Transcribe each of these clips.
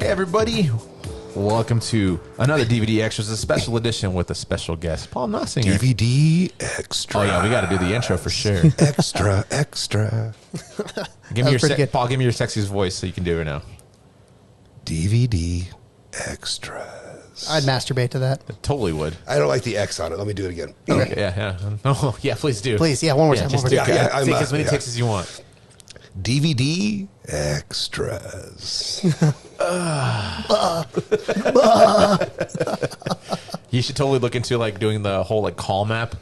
everybody. Welcome to another DVD Extras, a special edition with a special guest, Paul Noffsinger. DVD Extra. Oh, yeah, we got to do the intro for sure. Extra. Give me your Paul, give me your sexiest voice so you can do it now. DVD Extras. I'd masturbate to that. I totally would. I don't like the X on it. Let me do it again. Okay. Yeah. Oh, yeah, please do. Please, yeah, one more time. Just One more time. take as many takes as you want. DVD Extras. You should totally look into like doing the whole like call map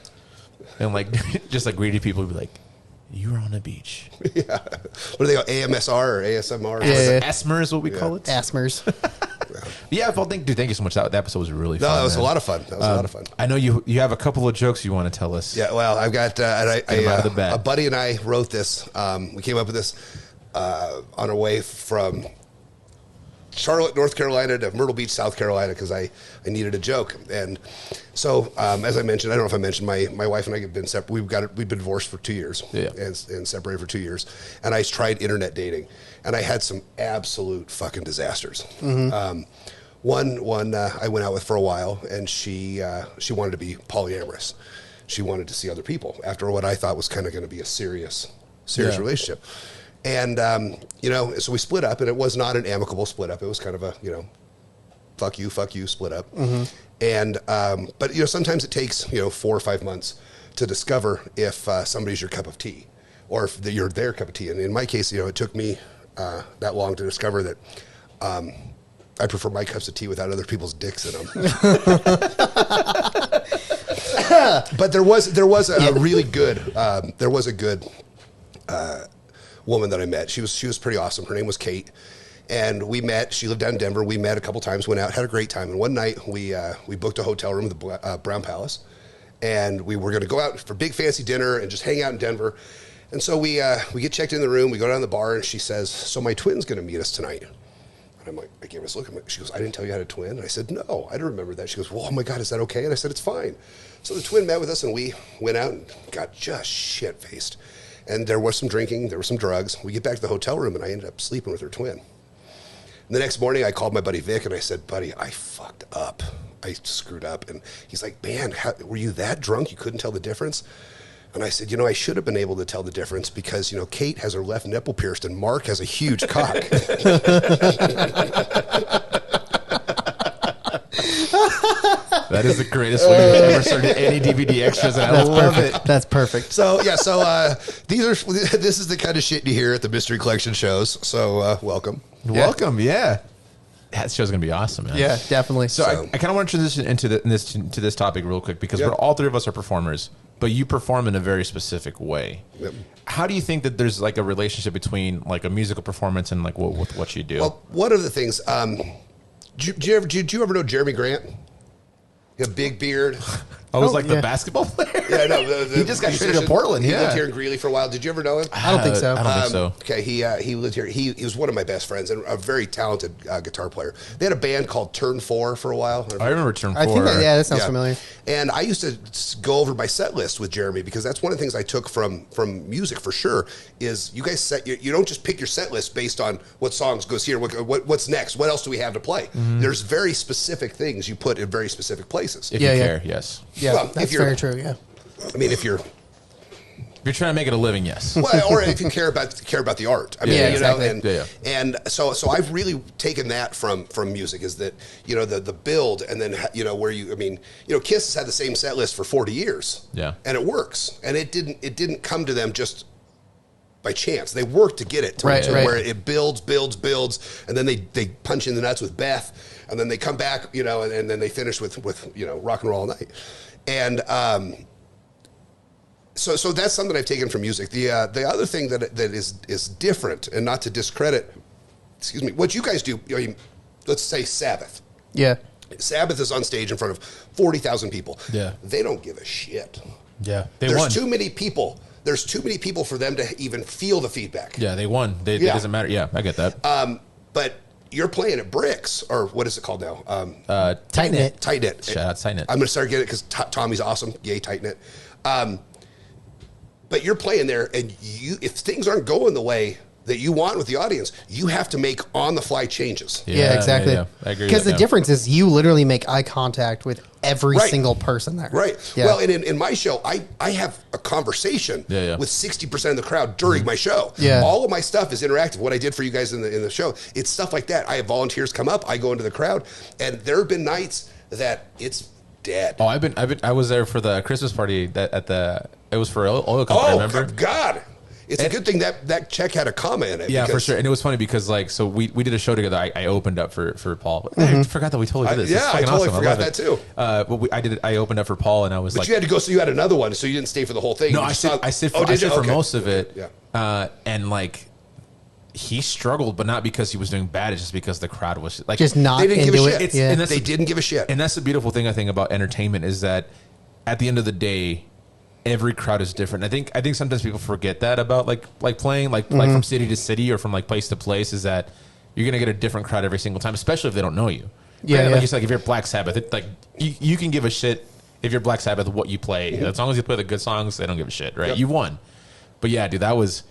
and like just like greeting people and be like, you're on a beach. Yeah. What do they call AMSR or ASMR? Yeah. ASMR is what we call it. Asmers. Yeah, well, thank you so much. That episode was really fun. No, that was man. a lot of fun. That was a lot of fun. I know you have a couple of jokes you want to tell us. Yeah, well, I've got out of the bed. a buddy and I wrote this. We came up with this on our way from Charlotte, North Carolina to Myrtle Beach, South Carolina, because I needed a joke. And so, as I mentioned, I don't know if I mentioned, my wife and I have been separate. We've been divorced for 2 years and separated for 2 years. And I tried internet dating, and I had some absolute fucking disasters. Mm-hmm. One I went out with for a while, and she wanted to be polyamorous. She wanted to see other people after what I thought was kind of going to be a serious relationship. And, so we split up, and it was not an amicable split up. It was kind of a, fuck you split up. Mm-hmm. And, but sometimes it takes, 4 or 5 months to discover if somebody's your cup of tea or if you're their cup of tea. And in my case, it took me that long to discover that I prefer my cups of tea without other people's dicks in them. But there was a really good, woman that I met. She was pretty awesome. Her name was Kate, and we met. She lived down in Denver. We met a couple times, went out, had a great time. And one night we booked a hotel room at the Brown Palace, and we were going to go out for big fancy dinner and just hang out in Denver. And so we get checked in the room. We go down to the bar, and she says, "So my twin's going to meet us tonight." And I'm like, I gave her this look. She goes, "I didn't tell you I had a twin." And I said, "No, I don't remember that." She goes, "Well, oh my God, is that okay?" And I said, "It's fine." So the twin met with us, and we went out and got just shit faced. And there was some drinking, there were some drugs. We get back to the hotel room, and I ended up sleeping with her twin. And the next morning, I called my buddy Vic, and I said, "Buddy, I fucked up. I screwed up." And he's like, "Man, were you that drunk you couldn't tell the difference?" And I said, I should have been able to tell the difference because, Kate has her left nipple pierced, and Mark has a huge cock. That is the greatest way we've ever started any DVD Extras, and I love it. That's perfect. So this is the kind of shit you hear at the Mystery Collection shows. So welcome. Welcome, yeah. That show's gonna be awesome, man. Yeah, definitely. So I kind of want to transition into this topic real quick because we're all three of us are performers, but you perform in a very specific way. Yep. How do you think that there's like a relationship between like a musical performance and like what you do? Well, one of the things. Did you ever know Jeremy Grant? He had a big beard. I was the basketball player. Yeah, I know. He just got traded to Portland. He lived here in Greeley for a while. Did you ever know him? I don't think so. I don't think so. Okay, he lived here. He was one of my best friends and a very talented guitar player. They had a band called Turn 4 for a while. I remember Turn 4. I think that sounds familiar. And I used to go over my set list with Jeremy because that's one of the things I took from music for sure. Is you guys you don't just pick your set list based on what songs goes here. What's next? What else do we have to play? Mm-hmm. There's very specific things you put in very specific places. If you care, yes. Yeah, well, that's very true. Yeah. I mean, if you're trying to make it a living, yes. Well, or if you care about the art. I mean, exactly. And so I've really taken that from music is that the build and then where Kiss has had the same set list for 40 years. Yeah. And it works. And it didn't come to them just by chance. They worked to get it to where it builds, and then they punch in the nuts with Beth, and then they come back, and then they finish with Rock and Roll All Night. And so that's something I've taken from music. The other thing that is different, and not to discredit, what you guys do. Let's say Sabbath. Yeah. Sabbath is on stage in front of 40,000 people. Yeah. They don't give a shit. Yeah. There's too many people. There's too many people for them to even feel the feedback. Yeah, they won. It doesn't matter. Yeah, I get that. But you're playing at Bricks, or what is it called now? Tight Knit. Tight Knit. Shout out Tight Knit. I'm going to start getting it because Tommy's awesome. Yay, Tight Knit. But you're playing there, and if things aren't going the way that you want with the audience, you have to make on-the-fly changes. Yeah, exactly. I agree. Because the difference is you literally make eye contact with every Right. single person there. Right. Yeah. Well, and in my show, I have a conversation with 60% of the crowd during my show. Yeah. All of my stuff is interactive. What I did for you guys in the show, it's stuff like that. I have volunteers come up, I go into the crowd, and there have been nights that it's dead. Oh, I was there for the Christmas party it was for oil company, remember? God. It's a good thing that check had a comma in it. Yeah, for sure. And it was funny because so we did a show together. I opened up for Paul. I forgot that we totally did this. Yeah, I totally forgot that too. But I opened up for Paul, and I was But you had to go, so you had another one, so you didn't stay for the whole thing. No, I sit for most of it. Yeah. And he struggled, but not because he was doing bad. It's just because the crowd was just not they didn't give a into shit. it. Yeah. And they didn't give a shit. And that's the beautiful thing I think about entertainment is that at the end of the day, every crowd is different. I think sometimes people forget that about playing like from city to city or from place to place is that you're gonna get a different crowd every single time, especially if they don't know you. Yeah, Granted, yeah. you said, if you're Black Sabbath, you can give a shit if you're Black Sabbath what you play. As long as you play the good songs, they don't give a shit, right? Yep. You won. But yeah, dude, that was.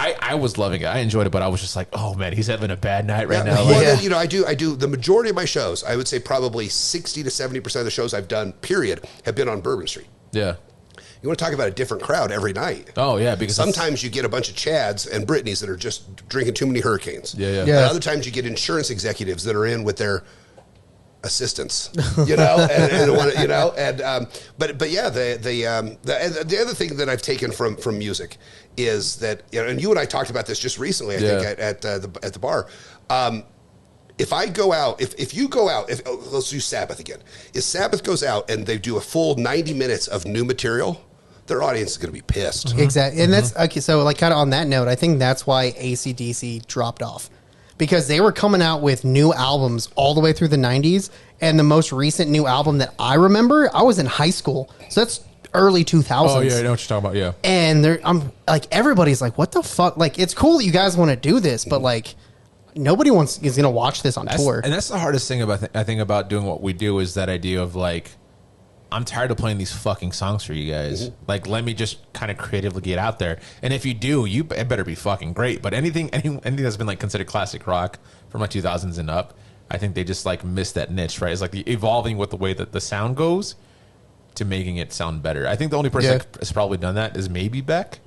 I was loving it. I enjoyed it, but I was just like, oh man, he's having a bad night right now. Well, then, I do the majority of my shows. I would say probably 60 to 70% of the shows I've done, period, have been on Bourbon Street. Yeah. You want to talk about a different crowd every night. Oh, yeah. Because sometimes you get a bunch of Chads and Britneys that are just drinking too many Hurricanes. Yeah. And other times you get insurance executives that are in with their assistants, but yeah, the other thing that I've taken from music is that, and you and I talked about this just recently, I think at the bar. If I go out, if you go out, let's do Sabbath again. If Sabbath goes out and they do a full 90 minutes of new material, their audience is going to be pissed. Exactly. And that's okay. So kind of on that note, I think that's why AC/DC dropped off because they were coming out with new albums all the way through the 90s. And the most recent new album that I remember, I was in high school. So that's early 2000s. Oh, yeah. I know what you're talking about. Yeah. And I'm everybody's like, what the fuck? It's cool that you guys want to do this, but nobody is going to watch this on tour. And that's the hardest thing I think about doing what we do is that idea of I'm tired of playing these fucking songs for you guys. Let me just kind of creatively get out there. And if you do, it better be fucking great. But anything that's been considered classic rock from 2000s and up, I think they just missed that niche, right? It's the evolving with the way that the sound goes to making it sound better. I think the only person that has probably done that is maybe Beck.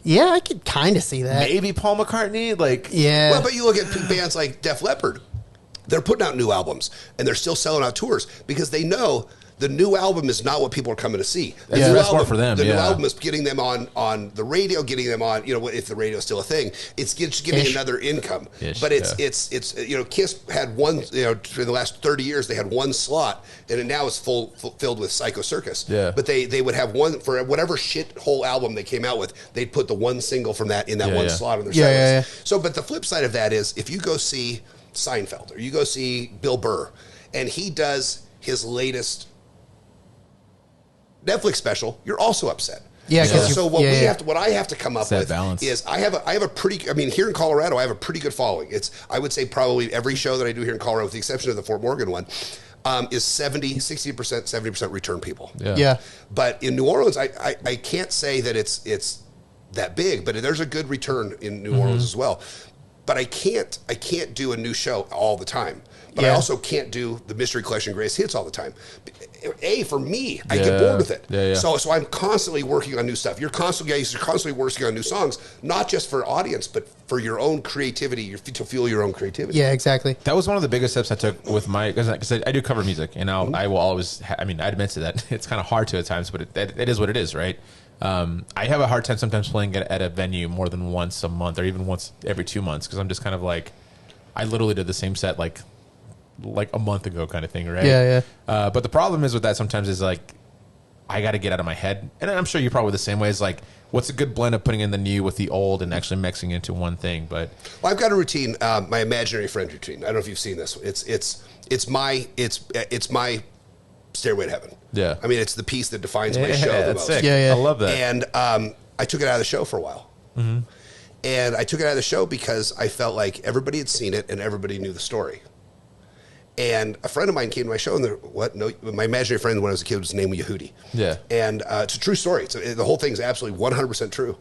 Yeah, I could kind of see that. Maybe Paul McCartney. Yeah. Well, but you look at bands like Def Leppard. They're putting out new albums, and they're still selling out tours because they know the new album is not what people are coming to see. That's more for them. The new album is getting them on the radio, getting them on, if the radio is still a thing, it's just giving another income. But it's Kiss had one, in the last 30 years, they had one slot, and now it's filled with Psycho Circus. Yeah. But they would have one, for whatever shit whole album they came out with, they'd put the one single from that in that one slot on their set list. So, but the flip side of that is, if you go see Seinfeld, or you go see Bill Burr, and he does his latest Netflix special, you're also upset. Yeah. So what I have to come up with balance. is I have a pretty. Here in Colorado, I have a pretty good following. I would say probably every show that I do here in Colorado, with the exception of the Fort Morgan one, is 60%, 70% return people. Yeah. But in New Orleans, I can't say that it's that big, but there's a good return in New Orleans as well. But I can't do a new show all the time. But I also can't do the Mystery Collection Greatest Hits all the time. For me, I get bored with it. Yeah. So I'm constantly working on new stuff. You're constantly working on new songs, not just for audience, but for your own creativity, to fuel your own creativity. Yeah, exactly. That was one of the biggest steps I took with because I do cover music, and I will always. I admit to that it's kind of hard to at times, but it is what it is, right? I have a hard time sometimes playing at a venue more than once a month, or even once every 2 months, because I'm just kind of I literally did the same set like a month ago, kind of thing, right? Yeah. But the problem is with that sometimes is I got to get out of my head, and I'm sure you're probably the same way. Is what's a good blend of putting in the new with the old and actually mixing into one thing? But I've got a routine, my imaginary friend routine. I don't know if you've seen this. It's my Stairway to Heaven. Yeah. It's the piece that defines my show the most. Sick. Yeah. I love that. And I took it out of the show for a while. And I took it out of the show because I felt like everybody had seen it and everybody knew the story. And a friend of mine came to my show, and my imaginary friend when I was a kid was named Yehudi. Yeah. And it's a true story. The whole thing's absolutely 100% true.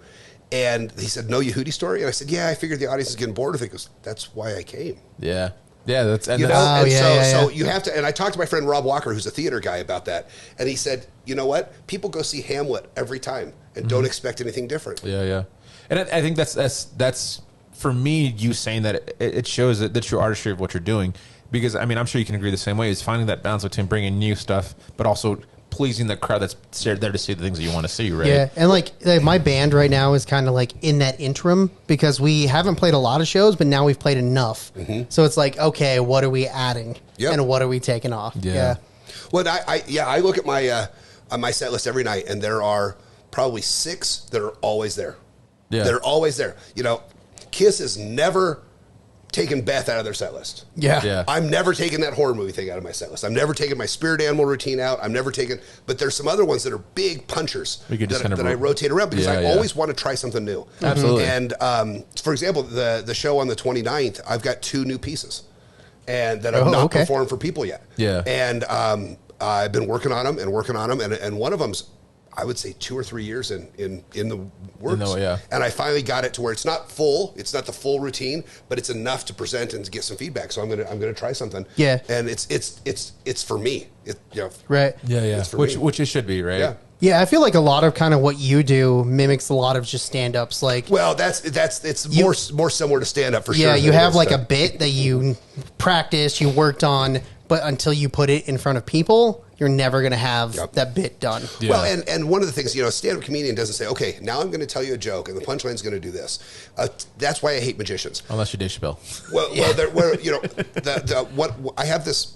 And he said, "No Yehudi story?" And I said, "Yeah, I figured the audience is getting bored with it." He goes, "That's why I came." Yeah. Yeah, that's So you have to. And I talked to my friend Rob Walker, who's a theater guy, about that, and he said, "You know what? People go see Hamlet every time and don't expect anything different." Yeah. And I think that's for me. You saying that it shows that the true artistry of what you're doing, because I mean I'm sure you can agree the same way. Is finding that balance between bringing new stuff, but also pleasing the crowd that's there to see the things that you want to see, right? Yeah, and like my band right now is kind of like in that interim because we haven't played a lot of shows, but now we've played enough. So it's like, okay, what are we adding, and what are we taking off? Yeah. Well, I look at my set list every night, and there are probably 6 that are always there. Yeah, they're always there. You know, Kiss has never taken Beth out of their set list. Yeah. I'm never taking that horror movie thing out of my set list. I'm never taking my spirit animal routine out. I'm never taking, but there's some other ones that are big punchers that I rotate around because I always want to try something new. Absolutely. And for example, the show on the 29th, I've got 2 new pieces and that I've not performed for people yet. Yeah. And I've been working on them and one of them's, I would say 2 or 3 years in the works. And I finally got it to where it's not full. It's not the full routine, but it's enough to present and to get some feedback. So I'm gonna try something. Yeah. And it's for me. Right. Yeah. Which it should be, right? Yeah. Yeah, I feel like a lot of kind of what you do mimics a lot of just stand-ups. Like, well, it's more similar to stand-up for sure. Yeah, you have like a bit that you practiced, you worked on, but until you put it in front of people, you're never going to have that bit done. Yeah. Well, and one of the things, a stand-up comedian doesn't say, okay, now I'm going to tell you a joke, and the punchline's going to do this. That's why I hate magicians. Unless you're Dave Chappelle. I have this.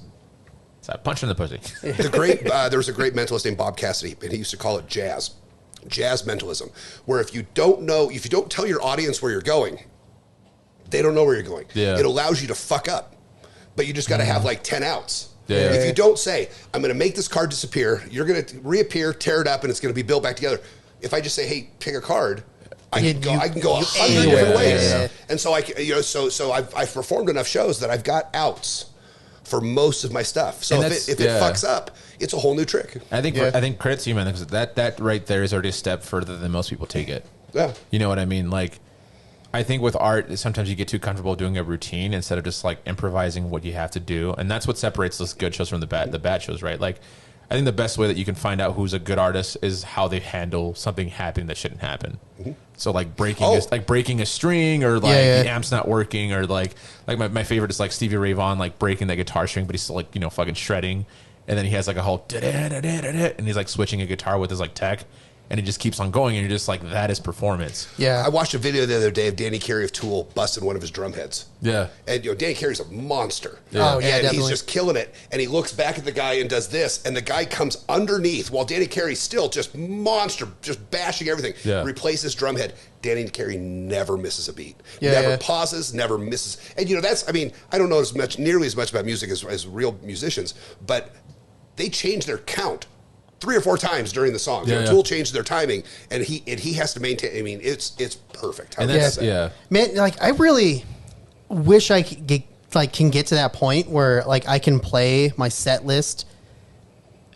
It's a punch in the pussy. There was a great mentalist named Bob Cassidy, and he used to call it jazz mentalism, where if you don't tell your audience where you're going, they don't know where you're going. Yeah. It allows you to fuck up, but you just got to have like 10 outs. Yeah. If you don't say, I'm going to make this card disappear, you're going to reappear, tear it up, and it's going to be built back together. If I just say, hey, pick a card, I can go 100 different ways. Yeah. And so I've performed enough shows that I've got outs for most of my stuff. So if it fucks up, it's a whole new trick. I think credit to you, man, because that right there is already a step further than most people take it. Yeah. You know what I mean? Like, I think with art, sometimes you get too comfortable doing a routine instead of just like improvising what you have to do, and that's what separates those good shows from the bad shows, right? Like, I think the best way that you can find out who's a good artist is how they handle something happening that shouldn't happen. So like breaking a string, or like the amp's not working, or like my favorite is like Stevie Ray Vaughan like breaking the guitar string, but he's still like fucking shredding, and then he has like a whole and he's like switching a guitar with his like tech. And it just keeps on going, and you're just like, that is performance. Yeah. I watched a video the other day of Danny Carey of Tool busting one of his drum heads. Yeah. And, Danny Carey's a monster. Yeah. Oh, yeah, and definitely. He's just killing it. And he looks back at the guy and does this, and the guy comes underneath while Danny Carey's still just monster, just bashing everything. Yeah. Replaces drum head. Danny Carey never misses a beat. Yeah, never pauses, never misses. And, I don't know nearly as much about music as real musicians, but they change their count 3 or 4 times during the song. Tool changed their timing, and he has to maintain. I mean, it's perfect. And man, like I really wish I could can get to that point where like I can play my set list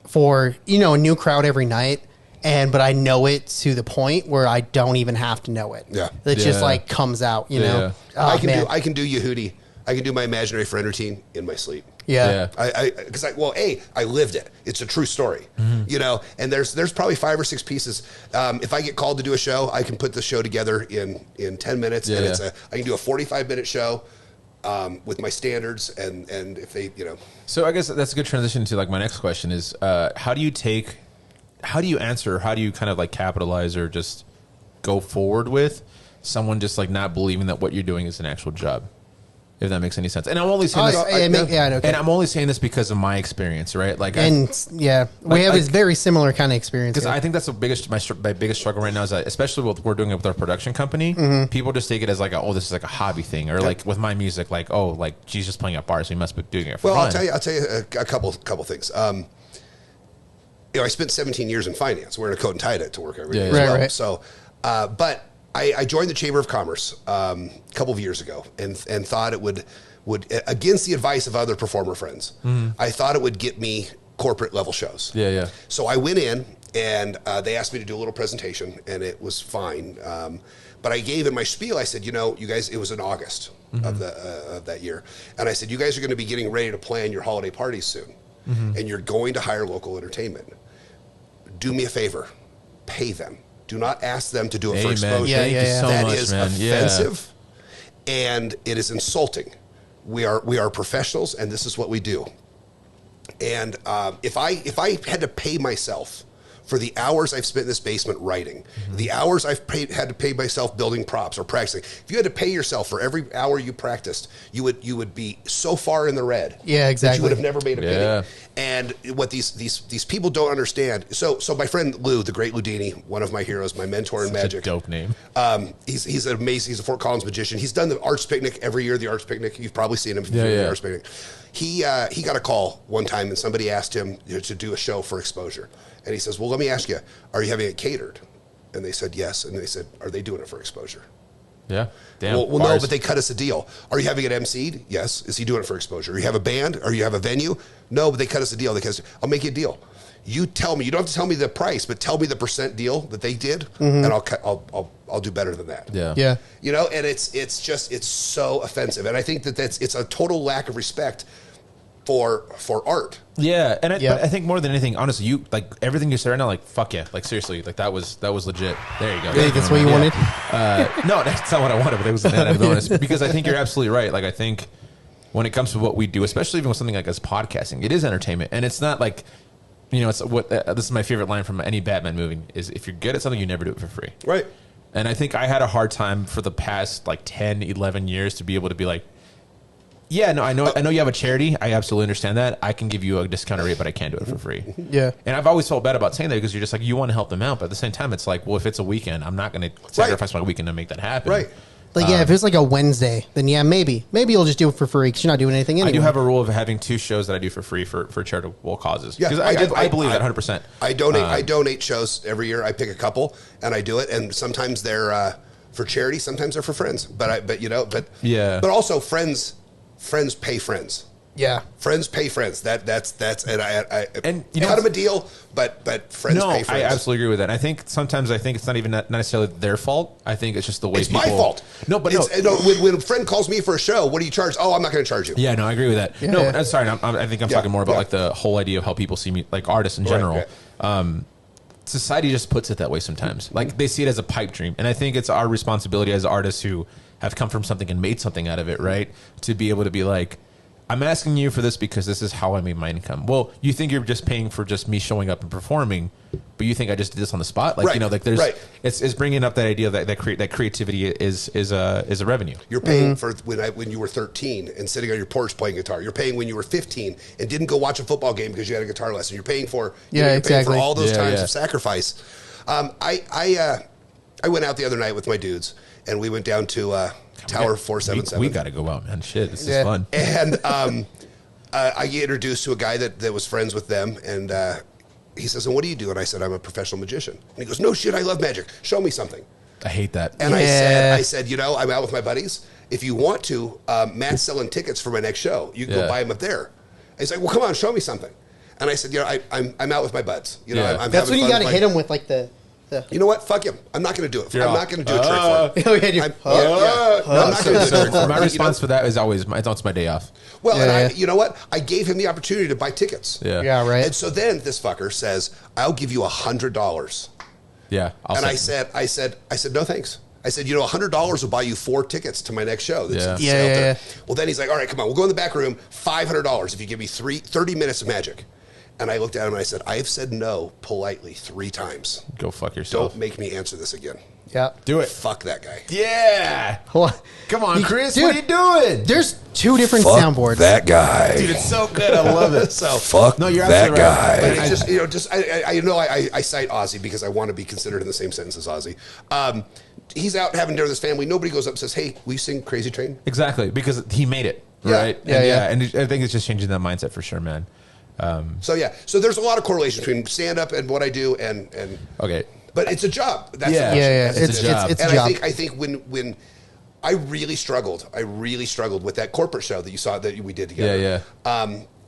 for a new crowd every night, but I know it to the point where I don't even have to know it. Yeah, it just like comes out. Oh, I can do Yehudi. I can do my imaginary friend routine in my sleep. Yeah. I lived it. It's a true story, and there's probably 5 or 6 pieces. If I get called to do a show, I can put the show together in 10 minutes, and I can do a 45-minute show with my standards, and if they, So I guess that's a good transition to like my next question is, how do you answer, how do you kind of like capitalize or just go forward with someone just like not believing that what you're doing is an actual job? If that makes any sense. And I'm only saying this. And I'm only saying this because of my experience, right? Like, we have this very similar kind of experience. Because I think that's my biggest struggle right now is that, especially with we're doing it with our production company, people just take it as like, this is like a hobby thing, or like with my music, like, like she's just playing at bars, so you must be doing it for fun. I'll tell you a couple things. I spent 17 years in finance, wearing a coat and tie to work every day as well. Right. So, but I joined the Chamber of Commerce a couple of years ago, and thought it would against the advice of other performer friends, I thought it would get me corporate level shows. Yeah. So I went in And they asked me to do a little presentation, and it was fine. But I gave in my spiel, I said, you guys, it was in August of that year. And I said, you guys are going to be getting ready to plan your holiday parties soon. And you're going to hire local entertainment. Do me a favor. Pay them. Do not ask them to do it for exposure. Thank you so That much, is man. offensive, and it is insulting. We are professionals, and this is what we do. And if I had to pay myself for the hours I've spent in this basement writing, the hours I've had to pay myself building props or practicing, if you had to pay yourself for every hour you practiced, you would be so far in the red. Yeah, exactly. That you would have never made a penny. And what these people don't understand. So my friend Lou, the great Ludini, one of my heroes, my mentor in magic. A dope name. He's an amazing. He's a Fort Collins magician. He's done the Arts Picnic every year. The Arts Picnic. You've probably seen him. The Arts Picnic. He got a call one time, and somebody asked him to do a show for exposure. And he says, well, let me ask you, are you having it catered? And they said, yes. And they said, are they doing it for exposure? Yeah. Damn. Well, no, but they cut us a deal. Are you having it emceed? Yes. Is he doing it for exposure? You have a band? Or you have a venue? No, but they cut us a deal. Because I'll make you a deal. You tell me. You don't have to tell me the price, but tell me the percent deal that they did, and I'll do better than that. Yeah. And it's so offensive, and I think it's a total lack of respect for art. Yeah, and I think more than anything, honestly, you like everything you said right now. Like, fuck yeah, like seriously, like that was legit. There you go. Yeah, that's what you wanted. No, that's not what I wanted. But it was an added bonus because I think you're absolutely right. Like, I think when it comes to what we do, especially even with something like us podcasting, it is entertainment, and it's not like it's what this is my favorite line from any Batman movie is: if you're good at something, you never do it for free. Right. And I think I had a hard time for the past like 10, 11 years to be able to be like, yeah, no, I know you have a charity. I absolutely understand that. I can give you a discounted rate, but I can't do it for free. Yeah. And I've always felt bad about saying that because you're just like, you want to help them out. But at the same time, it's like, well, if it's a weekend, I'm not going to sacrifice my weekend to make that happen. Right. Like, if it's like a Wednesday, then yeah, maybe you'll just do it for free because you're not doing anything anyway. I do have a rule of having 2 shows that I do for free for charitable causes. Yeah, Because I believe that 100%. I donate shows every year. I pick a couple and I do it. And sometimes they're for charity. Sometimes they're for friends. But also friends pay friends. Yeah, friends pay friends. That's and I you know, cut them a deal, but friends pay friends. I absolutely agree with that. I think sometimes it's not even not necessarily their fault. I think it's just the way it's people. my fault. No, but when a friend calls me for a show, what do you charge? Oh, I'm not going to charge you. Yeah, no, I agree with that. Yeah, no, yeah. Sorry, I think I'm talking more about like the whole idea of how people see me, like artists in general. Right. Society just puts it that way sometimes. Like they see it as a pipe dream, and I think it's our responsibility as artists who have come from something and made something out of it, right? To be able to be like, I'm asking you for this because this is how I made my income. Well, you think you're just paying for just me showing up and performing, but you think I just did this on the spot? Like, like there's, it's bringing up that idea that creativity is a revenue. You're paying for when you were 13 and sitting on your porch playing guitar. You're paying when you were 15 and didn't go watch a football game because you had a guitar lesson. You're paying for paying for all those times of sacrifice. I went out the other night with my dudes and we went down to Tower 477. We got to go out, man. Shit, this is fun. And I get introduced to a guy that was friends with them, and he says, "And what do you do?" And I said, "I'm a professional magician." And he goes, "No shit, I love magic. Show me something." I hate that. And I said, I'm out with my buddies. If you want to, Matt's selling tickets for my next show. You can go buy them up there. And he's like, "Well, come on, show me something." And I said, I'm out with my buds. I'm that's when you got to hit him with like the. You know what? Fuck him. I'm not going to do it. I'm not going to do a trick for him. I'm not going to do a trick for him. My response for that is always, it's my day off. Well, and you know what? I gave him the opportunity to buy tickets. Yeah, right. And so then this fucker says, "I'll give you $100." Yeah. I said, no thanks. I said, $100 will buy you 4 tickets to my next show. Well, then he's like, "All right, come on. We'll go in the back room. $500 if you give me 30 minutes of magic." And I looked at him and I said, "I have said no politely 3 times. Go fuck yourself. Don't make me answer this again." Yeah. Do it. Fuck that guy. Yeah. What? Come on, Chris. Dude, what are you doing? There's 2 different Fuck soundboards. That guy. Dude, it's so good. I love it. So fuck you're that absolutely guy. Right. But I cite Ozzy because I want to be considered in the same sentence as Ozzy. He's out having dinner with his family. Nobody goes up and says, "Hey, will you sing Crazy Train?" Exactly, because he made it. Right. Yeah. And I think it's just changing that mindset for sure, man. So there's a lot of correlation between stand up and what I do, and okay, but it's a job. That's it's a job. It's a job. I think when I really struggled with that corporate show that you saw that we did together. Yeah.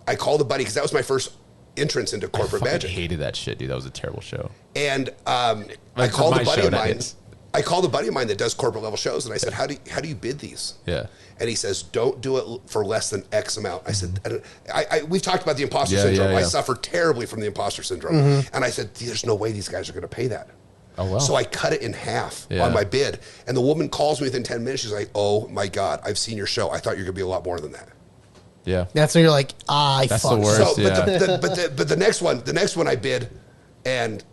I called a buddy because that was my first entrance into corporate magic. I hated that shit, dude. That was a terrible show. And I called a buddy of mine. I called a buddy of mine that does corporate level shows, and I said, "How do you bid these?" Yeah. And he says, "Don't do it for less than X amount." I said, "We've talked about the imposter syndrome. I suffer terribly from the imposter syndrome." And I said, "There's no way these guys are going to pay that." Oh, well. So I cut it in half on my bid, and the woman calls me within 10 minutes. She's like, "Oh my God, I've seen your show. I thought you were going to be a lot more than that." Yeah. That's when you're like, That's the worst. So, but the next one I bid, and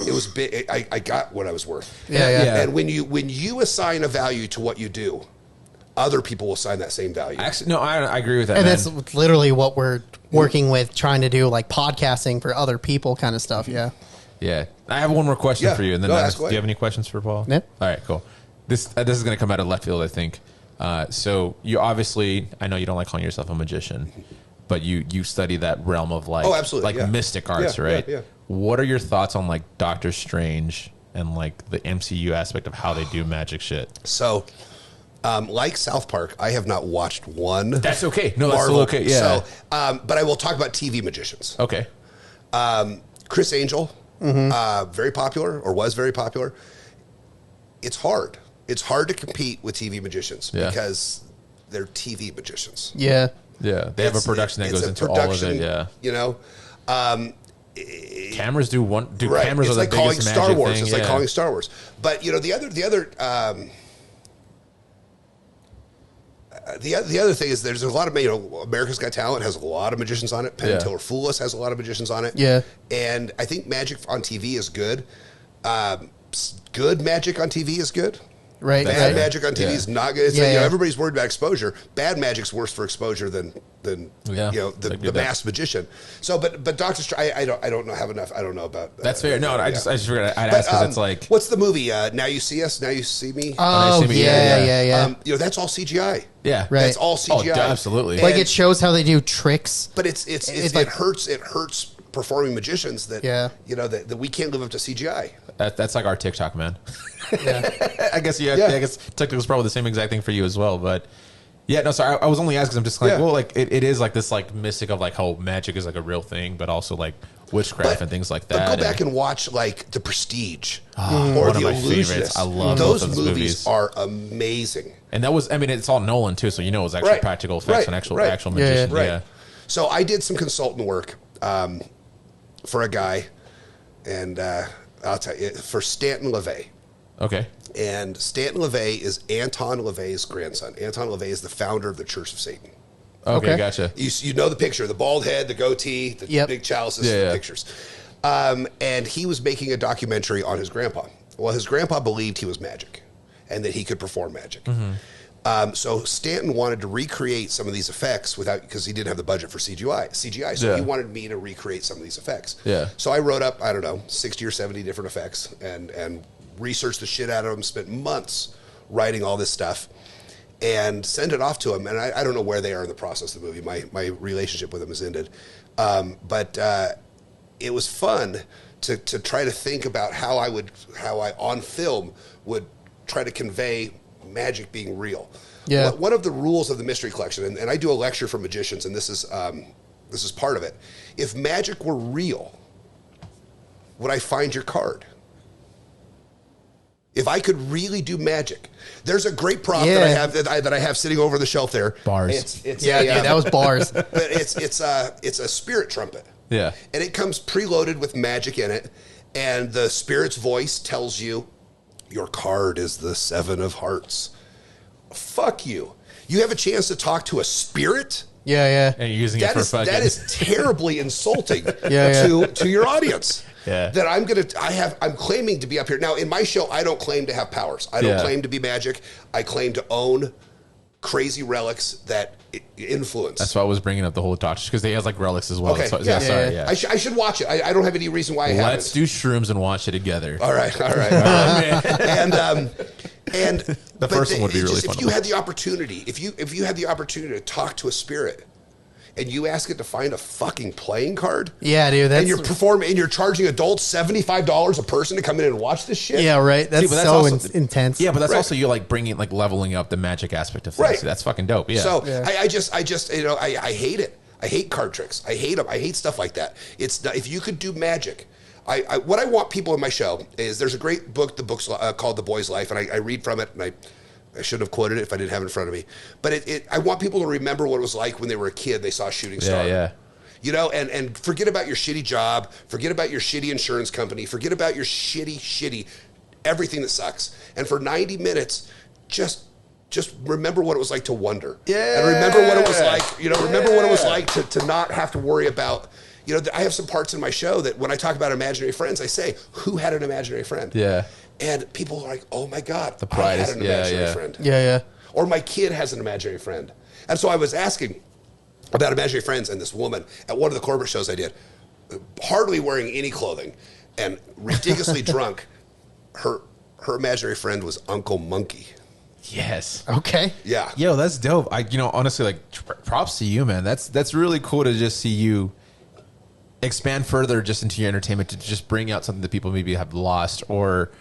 it was big. I got what I was worth. Yeah. And when you assign a value to what you do, other people will assign that same value. Actually, no, I agree with that. And man. that's literally what we're working with, trying to do, like podcasting for other people kind of stuff. Yeah. Yeah. I have one more question for you. And then do you have any questions for Paul? Yeah. All right, cool. This is going to come out of left field, I think. So you obviously, I know you don't like calling yourself a magician, but you study that realm of like, absolutely, like mystic arts, right? Yeah. What are your thoughts on like Doctor Strange and like the MCU aspect of how they do magic shit? So, like South Park, I have not watched one. That's okay. No, that's still okay. Yeah. So, but I will talk about TV magicians. Okay. Chris Angel, very popular, or was very popular. It's hard. It's hard to compete with TV magicians because they're TV magicians. Yeah. Yeah. They have a production that goes into all of it. Yeah. You know, cameras do right. cameras it's are like the calling biggest Star magic Wars. thing. It's like calling Star Wars. But you know, the other thing is there's a lot of, America's Got Talent has a lot of magicians on it. Penn and Teller Fool Us has a lot of magicians on it. Yeah. And I think magic on TV is good. Good magic on TV is good. Right. Bad magic on TV is not good. It's like, everybody's worried about exposure. Bad magic's worse for exposure than the masked magician. So, but Doctor Strange, I don't know have enough. I don't know about. That's fair. No, I just figured I'd ask because it's like, what's the movie? Now You See Us, Now You See Me. Oh, yeah. That's all CGI. Yeah, right. That's all CGI. Oh, absolutely. Like it shows how they do tricks. But it like, hurts performing magicians that that we can't live up to CGI. That's like our TikTok, man. Yeah. I guess I guess TikTok is probably the same exact thing for you as well, but yeah, no. So I was only asking. I'm just like, well, like it is like this like mystic of like how magic is like a real thing, but also like witchcraft and things like that. But go back and watch like The Prestige or The Illusionist. I love those movies. Are amazing. And that was, I mean, it's all Nolan too, so you know it was actually practical effects and actual magicians. Right. So I did some consultant work for a guy, and I'll tell you, for Stanton LaVey. Okay. And Stanton LaVey is Anton LaVey's grandson. Anton LaVey is the founder of the Church of Satan. Okay, gotcha. You know the picture, the bald head, the goatee, the big chalices, the pictures. And he was making a documentary on his grandpa. Well, his grandpa believed he was magic and that he could perform magic. So Stanton wanted to recreate some of these effects because he didn't have the budget for CGI. So he wanted me to recreate some of these effects. Yeah. So I wrote up, 60 or 70 different effects and researched the shit out of them, spent months writing all this stuff, and send it off to him. And I don't know where they are in the process of the movie. My relationship with them has ended. But it was fun to try to think about how I on film would try to convey magic being real. Yeah. One of the rules of the Mystery Collection, and I do a lecture for magicians, and this is part of it. If magic were real, would I find your card? If I could really do magic, there's a great prop that I have sitting over the shelf there. Bars. It's that was bars. But it's a spirit trumpet. Yeah. And it comes preloaded with magic in it, and the spirit's voice tells you your card is the 7 of hearts. Fuck you. You have a chance to talk to a spirit? Yeah. And you're using it for fucking. That is terribly insulting to your audience. Yeah. That I'm claiming to be up here. Now, in my show, I don't claim to have powers. I don't claim to be magic. I claim to own crazy relics that influence. That's why I was bringing up the whole doctor, because they have like relics as well. Okay. So, sorry. I should watch it. I don't have any reason why I haven't. Let's do shrooms and watch it together. All right. And the first one would be really fun. If you had the opportunity, if you had the opportunity to talk to a spirit, and you ask it to find a fucking playing card. Yeah, dude. And you're charging adults $75 a person to come in and watch this shit. Yeah, right. That's intense. Yeah, but that's also you like bringing like leveling up the magic aspect of things. Right. So that's fucking dope. Yeah. So I just I hate it. I hate card tricks. I hate them. I hate stuff like that. It's not, if you could do magic. What I want people in my show is there's a great book, the book's called The Boy's Life, and I read from it, and I shouldn't have quoted it if I didn't have it in front of me. But I want people to remember what it was like when they were a kid, they saw a shooting star. Yeah. You know, and forget about your shitty job, forget about your shitty insurance company, forget about your shitty, everything that sucks. And for 90 minutes, just remember what it was like to wonder. Yeah. And remember what it was like, remember what it was like to not have to worry about, I have some parts in my show that when I talk about imaginary friends, I say, who had an imaginary friend? Yeah. And people are like, oh my God, the pride I had an imaginary friend. Yeah. Or my kid has an imaginary friend. And so I was asking about imaginary friends, and this woman at one of the corporate shows I did, hardly wearing any clothing and ridiculously drunk, her imaginary friend was Uncle Monkey. Yes. Okay. Yeah. Yo, that's dope. Honestly, like, props to you, man. That's really cool to just see you expand further just into your entertainment, to just bring out something that people maybe have lost or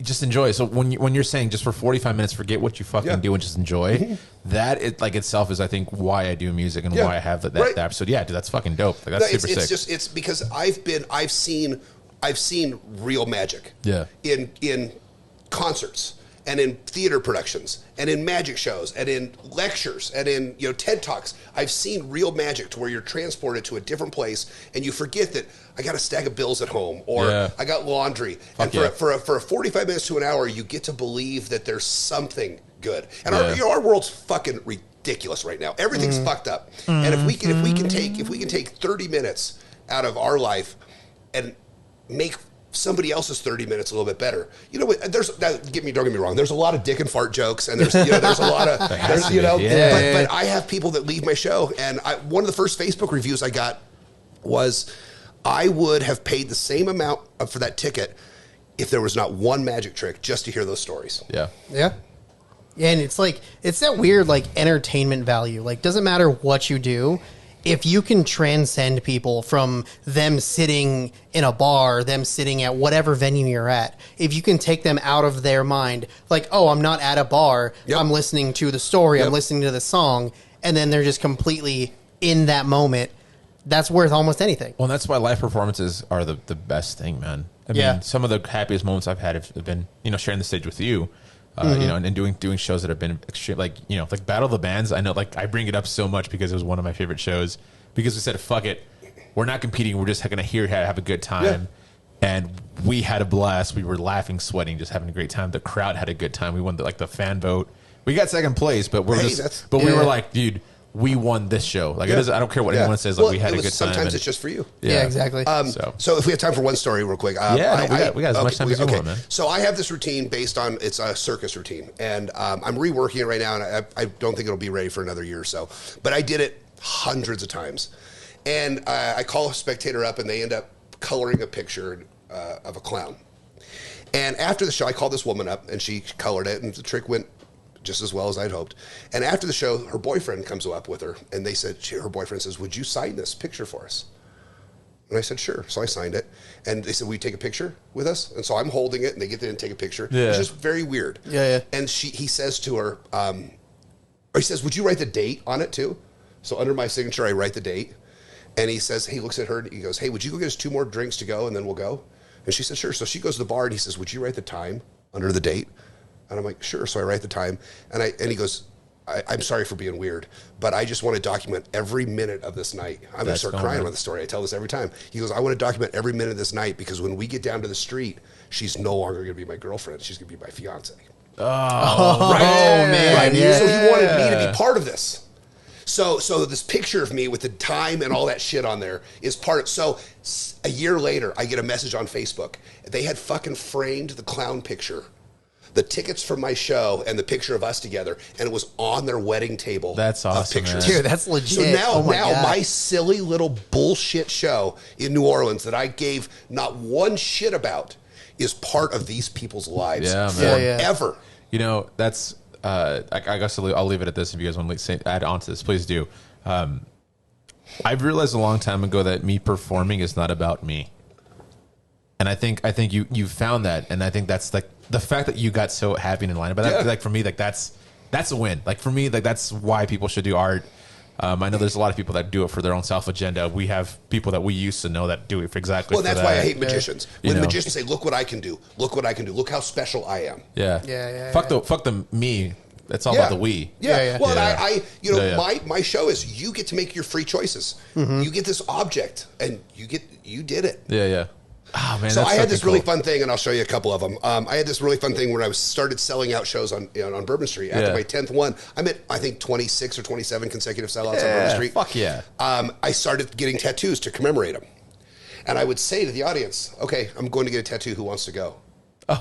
just enjoy. So when you're saying just for 45 minutes, forget what you fucking do and just enjoy, that itself is, I think, why I do music and why I have that episode. Yeah, dude, that's fucking dope. Like, that's super sick. It's because I've seen real magic. Yeah. In concerts and in theater productions and in magic shows and in lectures and in TED Talks. I've seen real magic to where you're transported to a different place and you forget that I got a stack of bills at home or I got laundry. Fuck and for a 45 minutes to an hour, you get to believe that there's something good. And our world's fucking ridiculous right now. Everything's fucked up. And if we can take 30 minutes out of our life and make somebody else's 30 minutes a little bit better. Don't get me wrong. There's a lot of dick and fart jokes, and there's a lot of but I have people that leave my show, and one of the first Facebook reviews I got was, I would have paid the same amount for that ticket if there was not one magic trick just to hear those stories. Yeah. And it's that weird entertainment value. Like, doesn't matter what you do. If you can transcend people from them sitting in a bar, them sitting at whatever venue you're at, if you can take them out of their mind, like, oh, I'm not at a bar, I'm listening to the story, I'm listening to the song, and then they're just completely in that moment, that's worth almost anything. Well, that's why live performances are the best thing, man. I mean, some of the happiest moments I've had have been, sharing the stage with you. And doing shows that have been extreme, like Battle of the Bands. I know, I bring it up so much because it was one of my favorite shows. Because we said, "Fuck it, we're not competing. We're just going to have a good time." And we had a blast. We were laughing, sweating, just having a great time. The crowd had a good time. We won the fan vote. We got second place, but we were like, dude, we won this show. Like, it is, I don't care what anyone says. Like, we had a good time. Sometimes it's just for you. Yeah, exactly. So if we have time for one story real quick. We got as much time as you want, man. So I have this routine based on, it's a circus routine. And I'm reworking it right now, and I don't think it'll be ready for another year or so. But I did it hundreds of times. And I call a spectator up, and they end up coloring a picture of a clown. And after the show, I called this woman up, and she colored it, and the trick went just as well as I'd hoped. And after the show, her boyfriend comes up with her, and they said, her boyfriend says, "Would you sign this picture for us?" And I said, "Sure." So I signed it, and they said, "Will you take a picture with us?" And so I'm holding it, and they get there and take a picture. It's just very weird. And he says to her, or he says, "Would you write the date on it too?" So under my signature, I write the date. And he says, he looks at her, and he goes, "Hey, would you go get us 2 more drinks to go, and then we'll go?" And she said, "Sure." So she goes to the bar, and he says, "Would you write the time under the date?" And I'm like, "Sure." So I write the time, and he goes, I'm sorry for being weird, but I just want to document every minute of this night. I'm going to start crying about the story. I tell this every time. He goes, "I want to document every minute of this night because when we get down to the street, she's no longer going to be my girlfriend. She's going to be my fiance." Man. Right. Yeah. So he wanted me to be part of this. So this picture of me with the time and all that shit on there is part of. So a year later, I get a message on Facebook. They had fucking framed the clown picture, the tickets from my show, and the picture of us together, and it was on their wedding table. That's awesome, of pictures. Dude, that's legit. So now my silly little bullshit show in New Orleans that I gave not one shit about is part of these people's lives forever. That's. I guess I'll leave it at this. If you guys want to add on to this, please do. I've realized a long time ago that me performing is not about me, and I think you found that, and I think that's the fact that you got so happy and in line about that. Like for me, that's a win. Like for me, that's why people should do art. I know there's a lot of people that do it for their own self agenda. We have people that we used to know that do it for exactly. Well, that's why I hate magicians. When You know? magicians say, "Look what I can do! Look what I can do! Look how special I am!" Yeah. Fuck the me. It's all about the we. Yeah. Well, Yeah. my show is you get to make your free choices. You get this object, and you did it. Yeah. Oh man. So that's I had this really cool. fun thing, and I'll show you a couple of them. I had this really fun thing when I started selling out shows on Bourbon Street. After my 10th one, I'm at I think 26 or 27 consecutive sellouts on Bourbon Street. Fuck yeah. I started getting tattoos to commemorate them, and I would say to the audience, "Okay, I'm going to get a tattoo. Who wants to go?"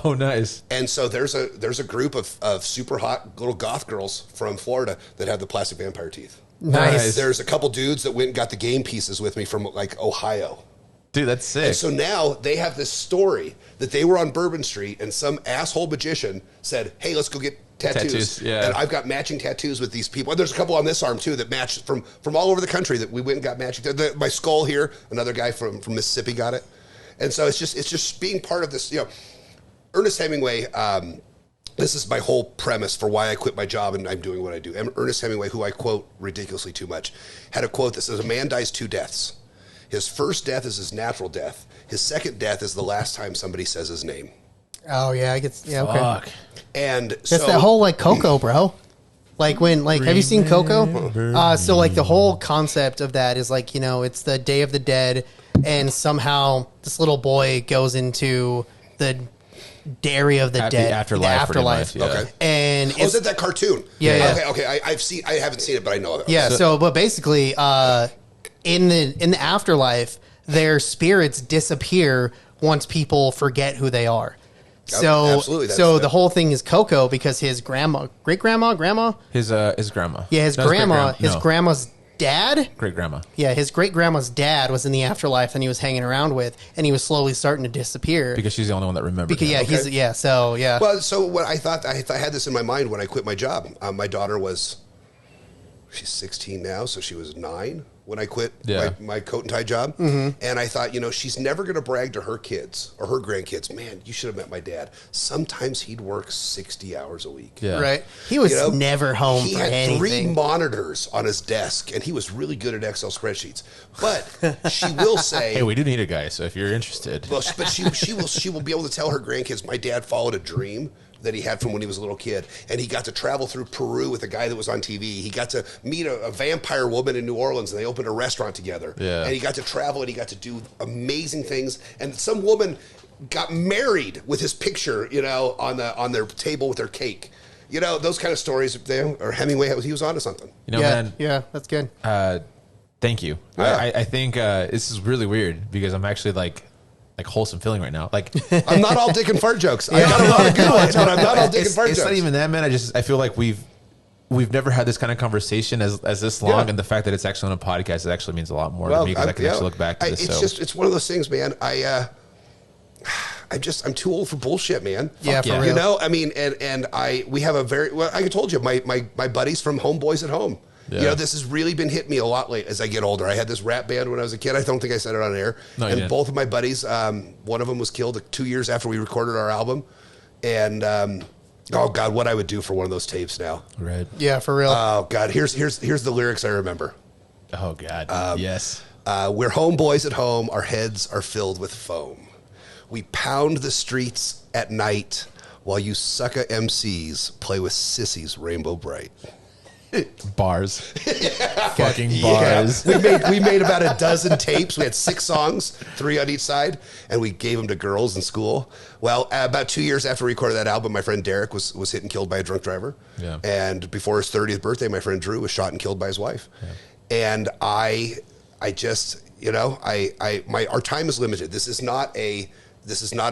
Oh, nice. And so there's a group of super hot little goth girls from Florida that have the plastic vampire teeth. Nice. There's a couple dudes that went and got the game pieces with me from like Ohio. Dude, that's sick. And so now they have this story that they were on Bourbon Street and some asshole magician said, "Hey, let's go get tattoos." Yeah. And I've got matching tattoos with these people. And there's a couple on this arm too that match from all over the country that we went and got matching. My skull here, another guy from Mississippi got it. And so it's just being part of this, Ernest Hemingway, this is my whole premise for why I quit my job and I'm doing what I do. Ernest Hemingway, who I quote ridiculously too much, had a quote that says, "A man dies 2 deaths. His first death is his natural death. His second death is the last time somebody says his name." Oh yeah, I get. Yeah, okay. Fuck. And It's so that whole Coco, bro. Like have you seen Coco? So like the whole concept of that is it's the Day of the Dead, and somehow this little boy goes into the area of the dead, The afterlife. pretty much, yeah. Okay. and is it that cartoon? Yeah. Okay. I haven't seen it, but I know it. Yeah. But basically, in the afterlife, their spirits disappear once people forget who they are. So, absolutely, so the whole thing is Coco because his grandma, His grandma. yeah, his grandma's dad, Great grandma. yeah, his great grandma's dad was in the afterlife and he was hanging around with, and he was slowly starting to disappear Because she's the only one that remembers. because him. Well, so what I thought I had this in my mind when I quit my job. My daughter she's 16 now, so she was 9 when I quit my coat and tie job. And I thought, she's never going to brag to her kids or her grandkids, "Man, you should have met my dad. Sometimes he'd work 60 hours a week." Yeah. right. He was never home He for had anything. 3 monitors on his desk, and he was really good at Excel spreadsheets. But she will say, Hey, we do need a guy, so if you're interested. well, but she will be able to tell her grandkids, "My dad followed a dream that he had from when he was a little kid, and he got to travel through Peru with a guy that was on TV. He got to meet a vampire woman in New Orleans, and they opened a restaurant together. Yeah. And he got to travel, and he got to do amazing things. And some woman got married with his picture, on their table with their cake. Those kind of stories. Or Hemingway, he was onto something. Man. Yeah, that's good. Thank you. Yeah. I think this is really weird because I'm actually like wholesome feeling right now. Like I'm not all dick and fart jokes. I got a lot of good ones, but I'm not all dick and fart it's jokes. not even that, man. I feel like we've never had this kind of conversation as this long, and the fact that it's actually on a podcast, it actually means a lot more to me because I can actually look back to this. It's one of those things, man. I'm too old for bullshit, man. Yeah, for real. We have a very I told you my buddies from Homeboys at Home. Yeah. This has really been hitting me a lot late as I get older. I had this rap band when I was a kid. I don't think I said it on air. No, you and didn't. both of my buddies, one of them was killed 2 years after we recorded our album. And oh God, what I would do for one of those tapes now. Right. Yeah, for real. Oh God, here's the lyrics I remember. Oh God. Yes. We're homeboys at home. Our heads are filled with foam. We pound the streets at night while you sucker MCs play with sissies rainbow bright. Bars. Fucking bars. We made about a dozen tapes. We had 6 songs, 3 on each side, and we gave them to girls in school. Well, about 2 years after we recorded that album, my friend Derek was hit and killed by a drunk driver. Yeah. And before his 30th birthday, my friend Drew was shot and killed by his wife. Yeah. And I just, our time is limited. This is not a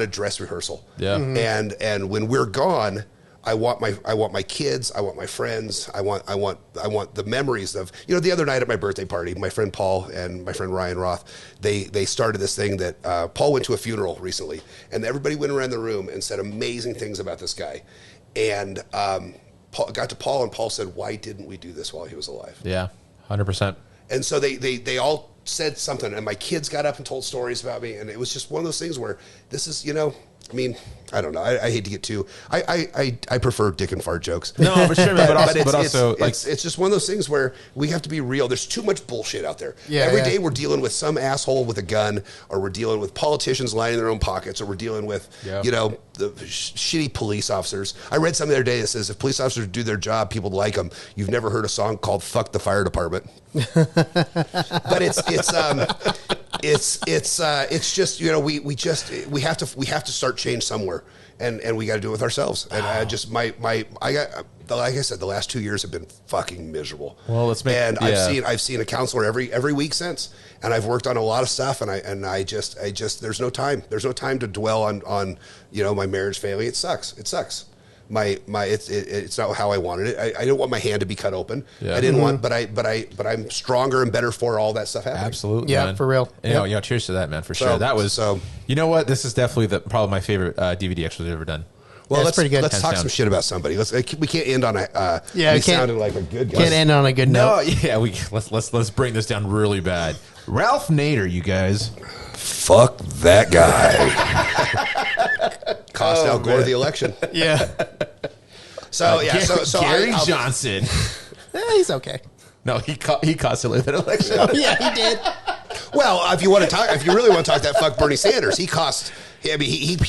dress rehearsal. Yeah. Mm-hmm. And when we're gone, I want my kids, I want my friends, I want the memories of, the other night at my birthday party, my friend Paul and my friend Ryan Roth, they started this thing that Paul went to a funeral recently, and everybody went around the room and said amazing things about this guy. And Paul got to Paul, and Paul said, "Why didn't we do this while he was alive?" Yeah, 100%. And so they all said something, and my kids got up and told stories about me, and it was just one of those things where this is, I mean, I don't know. I hate to get too. I prefer dick and fart jokes. No, for sure, man, but also, like, it's just one of those things where we have to be real. There's too much bullshit out there. Yeah, Every day we're dealing with some asshole with a gun, or we're dealing with politicians lining their own pockets, or we're dealing with the shitty police officers. I read something the other day that says if police officers do their job, people like them. You've never heard a song called "Fuck the Fire Department," but it's just we have to start change somewhere, and we got to do it with ourselves. And I just like I said, the last 2 years have been fucking miserable. Well, I've seen a counselor every week since, and I've worked on a lot of stuff, and I just there's no time to dwell on my marriage failing. It sucks. It's not how I wanted it. I didn't want my hand to be cut open. Yeah. I didn't want, but I'm stronger and better for all that stuff happening. Absolutely, Yeah, man. for real. Cheers to that, man, for sure. That was You know what? This is definitely probably my favorite DVD actually we've ever done. Well, that's pretty good. Let's talk some shit about somebody. We can't end on a we sounded like a good guy. Can't end on a good note. No, yeah, let's bring this down really bad. Ralph Nader, you guys. Fuck that guy. Cost Al Gore the election. Yeah. So Gary Johnson. He's okay. No, he cost Hillary that election. Yeah, he did. Well, if you really want to talk that, fuck Bernie Sanders. He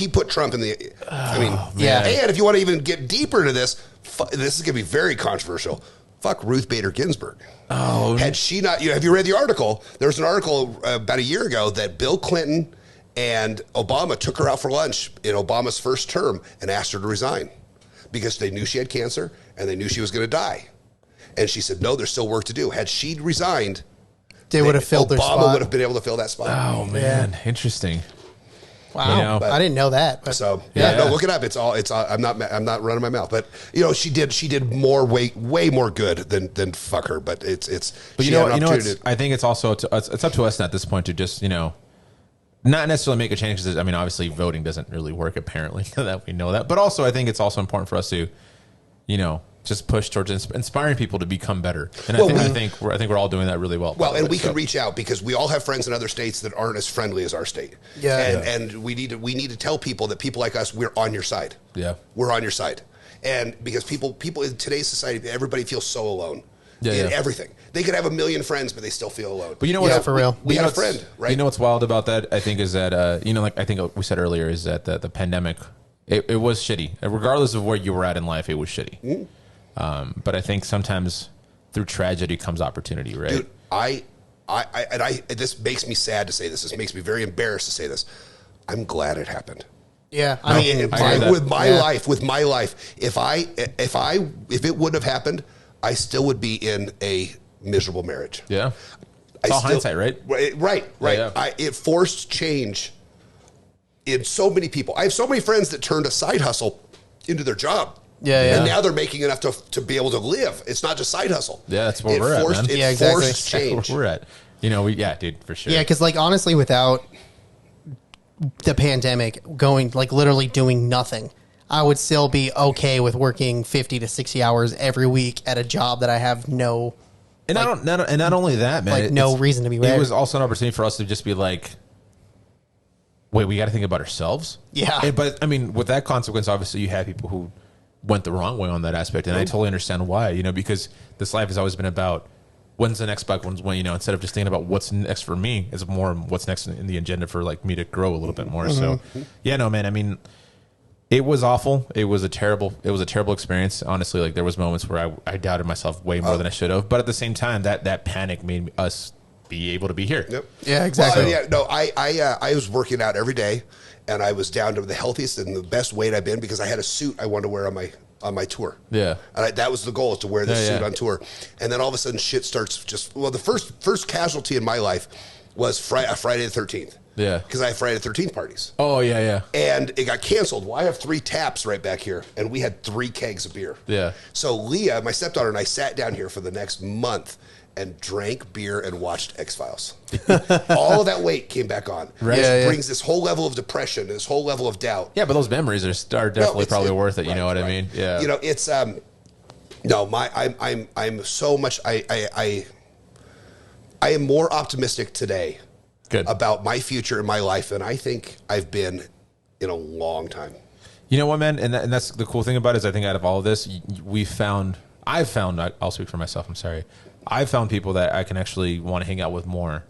put Trump in the. yeah. And if you want to even get deeper into this, this is going to be very controversial. Fuck Ruth Bader Ginsburg. Oh, had she not? Have you read the article? There was an article about a year ago that Bill Clinton and Obama took her out for lunch in Obama's first term and asked her to resign because they knew she had cancer and they knew she was going to die. And she said, "No, there's still work to do." Had she resigned, they would have filled their spot. Obama would have been able to fill that spot. Oh man, interesting. Wow, I didn't know that. But. So no, look it up. It's all. I'm not running my mouth, but she did way more good than fuck her. But it's. But I think it's also it's up to us at this point to just not necessarily make a change because obviously voting doesn't really work apparently that we know that. But also I think it's also important for us to just push towards inspiring people to become better. And I think we're all doing that really well. Well, and we can reach out because we all have friends in other states that aren't as friendly as our state. Yeah. And we need to tell people that people like us, we're on your side. Yeah. We're on your side. And because people in today's society, everybody feels so alone in everything. They could have a million friends, but they still feel alone. But you know what? For real. We had a friend, right? You know what's wild about that, I think, is that, I think we said earlier, is that the pandemic, it was shitty. Regardless of where you were at in life, it was shitty. Mm-hmm. But I think sometimes through tragedy comes opportunity, right? Dude, this makes me sad to say this. This makes me very embarrassed to say this. I'm glad it happened. Yeah, with my life, if it wouldn't have happened, I still would be in a miserable marriage. Yeah, it's all hindsight, right? Right. Yeah. It forced change in so many people. I have so many friends that turned a side hustle into their job. Yeah. And now they're making enough to be able to live. It's not just side hustle. Yeah, that's where we're at, man. It forced change. That's where we're at. Dude, for sure. Yeah, because honestly, without the pandemic going, literally doing nothing, I would still be okay with working 50 to 60 hours every week at a job that I have no. And not only that, man. No reason to be there. It was also an opportunity for us to just be like, wait, we got to think about ourselves. Yeah. But with that consequence, obviously, you have people who went the wrong way on that aspect, and I totally understand why. Because this life has always been about when's the next buck. When instead of just thinking about what's next for me, it's more what's next in the agenda for me to grow a little bit more. So, man. It was awful. It was a terrible experience. Honestly, there was moments where I doubted myself way more than I should have. But at the same time, that panic made us be able to be here. Yep. Yeah, exactly. Well, I was working out every day. And I was down to the healthiest and the best weight I've been because I had a suit I wanted to wear on my tour. Yeah, and that was the goal, is to wear this suit on tour. And then all of a sudden, shit starts the first casualty in my life was Friday the 13th. Yeah, because I have Friday the 13th parties. Oh yeah. And it got canceled. Well, I have 3 taps right back here, and we had 3 kegs of beer. Yeah. So Leah, my stepdaughter, and I sat down here for the next month and drank beer and watched X-Files. All of that weight came back on. Right. It brings this whole level of depression, this whole level of doubt. Yeah, but those memories are definitely probably worth it. You know what I mean? Yeah. It's I'm so much. I am more optimistic today about my future in my life than I think I've been in a long time. You know what, man? And that's the cool thing about it is I think out of all of this, I've found, I'll speak for myself, I'm sorry. I've found people that I can actually want to hang out with more.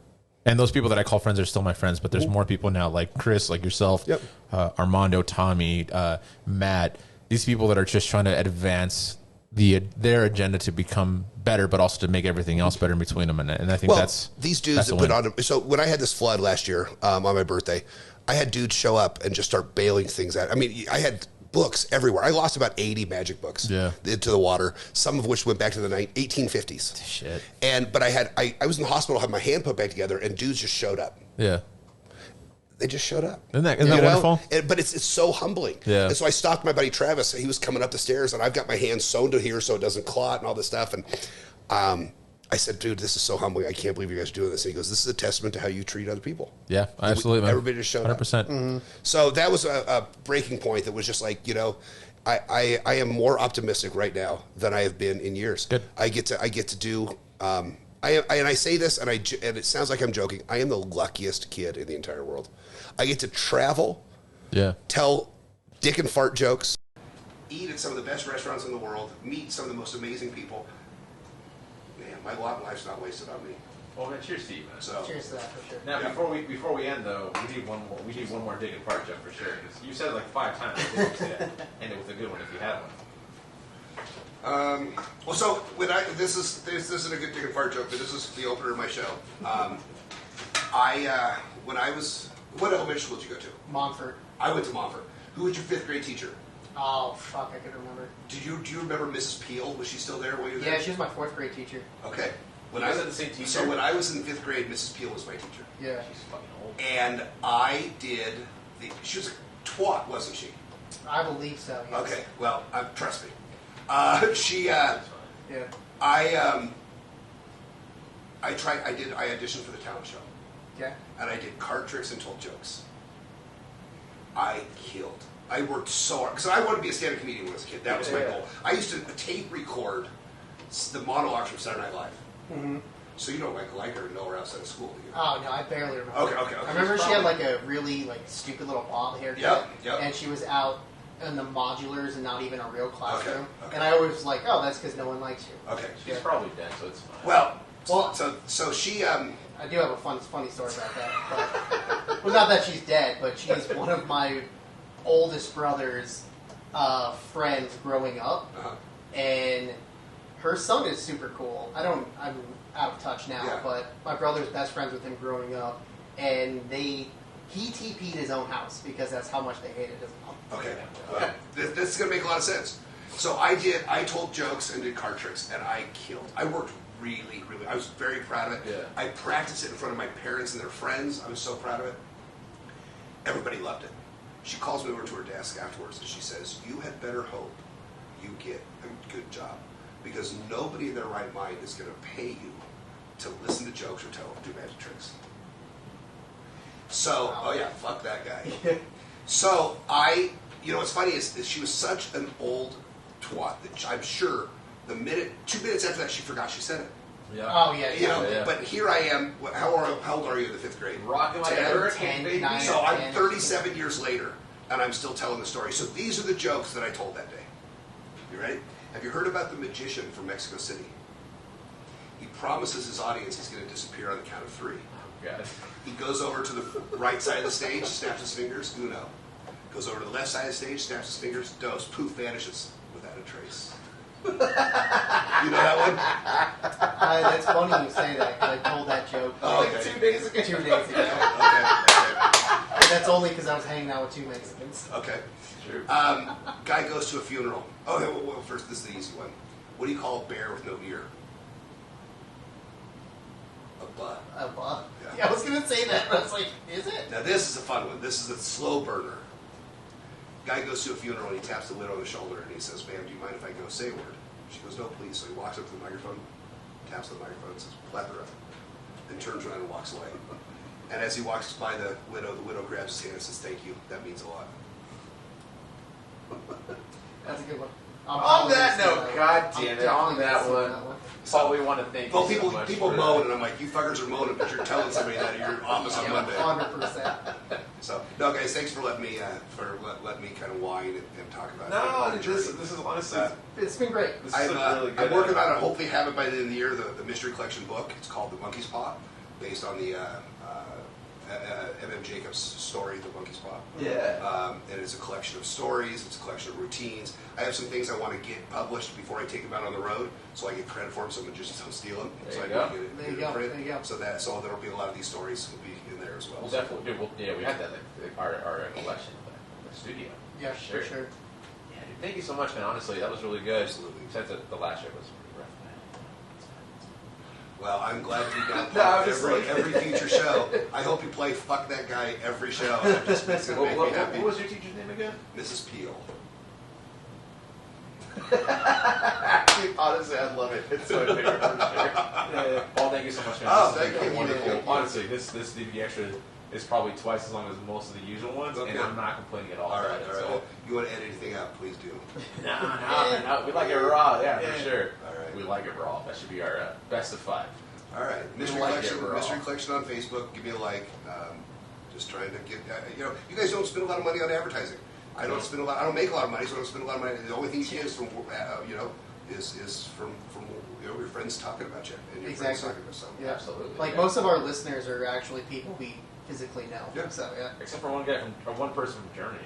And those people that I call friends are still my friends, but there's more people now like Chris, like yourself, Armando, Tommy, Matt, these people that are just trying to advance their agenda to become better, but also to make everything else better in between them. And I think that's these dudes that put on. So when I had this flood last year on my birthday, I had dudes show up and just start bailing things out. I mean, I had books everywhere. I lost about 80 magic books into the water, some of which went back to the 1850s. Shit. But I was in the hospital, had my hand put back together, and dudes just showed up. Yeah. They just showed up. Isn't that wonderful? But it's so humbling. Yeah. And so I stopped my buddy Travis. He was coming up the stairs, and I've got my hand sewn to here so it doesn't clot and all this stuff. And I said, dude, this is so humbling. I can't believe you guys are doing this. And he goes, this is a testament to how you treat other people. Yeah, absolutely, man. Everybody just showed 100%. up. Mm-hmm. So that was a breaking point that was just like, I am more optimistic right now than I have been in years. Good. I get to do. I say this, and it sounds like I'm joking. I am the luckiest kid in the entire world. I get to travel, tell dick and fart jokes, eat at some of the best restaurants in the world, meet some of the most amazing people. Man, my life's not wasted on me. Well, man, cheers to you, man. So, Cheers to that for sure. now, before we end though, we need one more dick and fart joke for sure. Because you said it like 5 times. End it with a good one if you have one. Well, so this isn't a good dick and fart joke, but this is the opener of my show. What elementary school did you go to? Montfort. I went to Montfort. Who was your 5th grade teacher? Oh, fuck, I could remember. Do you remember Mrs. Peel? Was she still there while you were there? Yeah, she was my 4th grade teacher. Okay. When I was the same teacher? So when I was in 5th grade, Mrs. Peel was my teacher. Yeah. She's fucking old. And she was a twat, wasn't she? I believe so, yes. Okay, well, trust me. I auditioned for the talent show. Okay. And I did card tricks and told jokes. I killed. I worked so hard. Because I wanted to be a stand-up comedian when I was a kid. That was my goal. I used to tape record the monologues from Saturday Night Live. Mm-hmm. So you don't like her nowhere outside of school, do you? Oh, no, I barely remember. Okay. I remember she had like a really stupid little bob haircut. Yep. And she was out in the modulars and not even a real classroom. Okay. And I always was like, oh, that's because no one likes you. Okay. She's probably dead, so it's fine. Well, so she... I do have a funny story about that. But, well, not that she's dead, but she's one of my oldest brother's friends growing up. Uh-huh. And her son is super cool. I'm out of touch now, but my brother's best friends with him growing up. And he TP'd his own house because that's how much they hated his mom. Okay. Well, this is going to make a lot of sense. So I told jokes and did card tricks, and I killed. I worked really, I was very proud of it. Yeah. I practiced it in front of my parents and their friends. I was so proud of it. Everybody loved it. She calls me over to her desk afterwards, and she says, you had better hope you get a good job, because nobody in their right mind is going to pay you to listen to jokes or do magic tricks. So, fuck that guy. So what's funny is she was such an old twat that I'm sure 2 minutes after that she forgot she said it. Yeah. Oh, yeah. But here I am. How old are you in the 5th grade? Rocking like a hurricane, baby. 9, So I'm 10. 37 years later, and I'm still telling the story. So these are the jokes that I told that day. You ready? Have you heard about the magician from Mexico City? He promises his audience he's going to disappear on the count of 3. Oh, God. He goes over to the right side of the stage, snaps his fingers, uno. Goes over to the left side of the stage, snaps his fingers, dos, poof, vanishes without a trace. You know that one? That's funny you say that, because I told that joke okay. 2 days ago. 2 days ago. Okay. And that's only because I was hanging out with 2 Mexicans. Okay. Sure. Guy goes to a funeral. Okay, well, first, this is the easy one. What do you call a bear with no ear? A butt. A butt? Yeah. Yeah, I was going to say that, but I was like, is it? Now, this is a fun one. This is a slow burner. Guy goes to a funeral and he taps the widow on the shoulder and he says, ma'am, do you mind if I go say a word? She goes, no, please. So he walks up to the microphone, taps the microphone and says, plethora, and turns around and walks away. And as he walks by the widow grabs his hand and says, thank you. That means a lot. That's a good one. On that note, God damn it, on that one. Paul, we want to thank Well, you so much people for moan, and I'm like, you fuckers are moaning, but you're telling somebody that at your office on Monday. 100%. So, no, guys, thanks for letting me let me kind of whine and talk about No, it. this is honestly, It's been great. this is really good. I'm working on it. Hopefully, have it by the end of the year. The mystery collection book. It's called The Monkey's Paw, based on the M.M. Jacobs story, The Monkey's Paw. Yeah. And it's a collection of stories. It's a collection of routines. I have some things I want to get published before I take them out on the road, so I get credit for them. So I just don't steal them. There so you I go. can get it, There you get it go. print. There you go. So there'll be a lot of these stories will be in there as well. We'll definitely do. Yeah, we had that our collection in the studio. Yeah, for sure. Yeah, dude, thank you so much, man. Honestly, that was really good. Absolutely. Since the last show was pretty rough. Well, I'm glad you got No, I'm just every future show. I hope you play "Fuck That Guy" every show. It just makes it make me happy. What was your teacher's name again? Mrs. Peel. Honestly, I love it. It's so favorite for sure. Paul, thank you so much, man. Oh, This has thank been you. wonderful. Thank you. Honestly, this DVD extra is probably twice as long as most of the usual ones, Okay. and I'm not complaining at all. All about right, it, all right. so. Well, you want to edit anything out? Please do. No, we like it raw, yeah, for sure. All right. We like it raw. That should be our best of 5. All right, mystery like collection. it, we're Mystery all- collection on Facebook. Give me a like. Just trying to get. You guys don't spend a lot of money on advertising. I don't spend a lot. I don't make a lot of money, so I don't spend a lot of money. The only thing you get is from is from your friends talking about you and your friends Exactly. talking about something. Yeah. Absolutely. Like yeah. most of our listeners are actually people we physically know. Yeah. So yeah. Except for one guy or one person from Germany.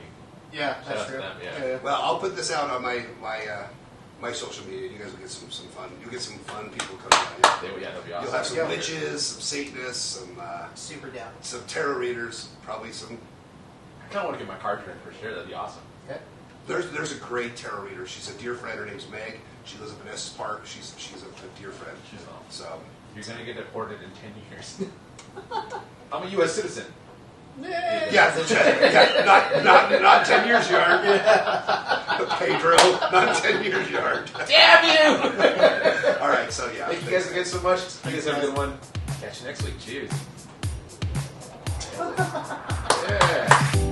Yeah, Shout out that's to true. them, yeah. Well, I'll put this out on my social media. You guys will get some fun. You'll get some fun people coming out. That'll be awesome. You'll have some Yeah. witches, some Satanists, Super down. some tarot readers, probably some. I kind of want to get my card turned for sure. That'd be awesome. Okay. There's a great tarot reader. She's a dear friend. Her name's Meg. She lives up in Estes Park. She's a dear friend. She's awesome. So You're going to get deported in 10 years. I'm a U.S. citizen. yeah, not 10 years yard. Pedro, not 10 years yard. Damn you! All right, so yeah. Thank you guys again so much. You guys have a good one. Catch you next week. Cheers. Yeah.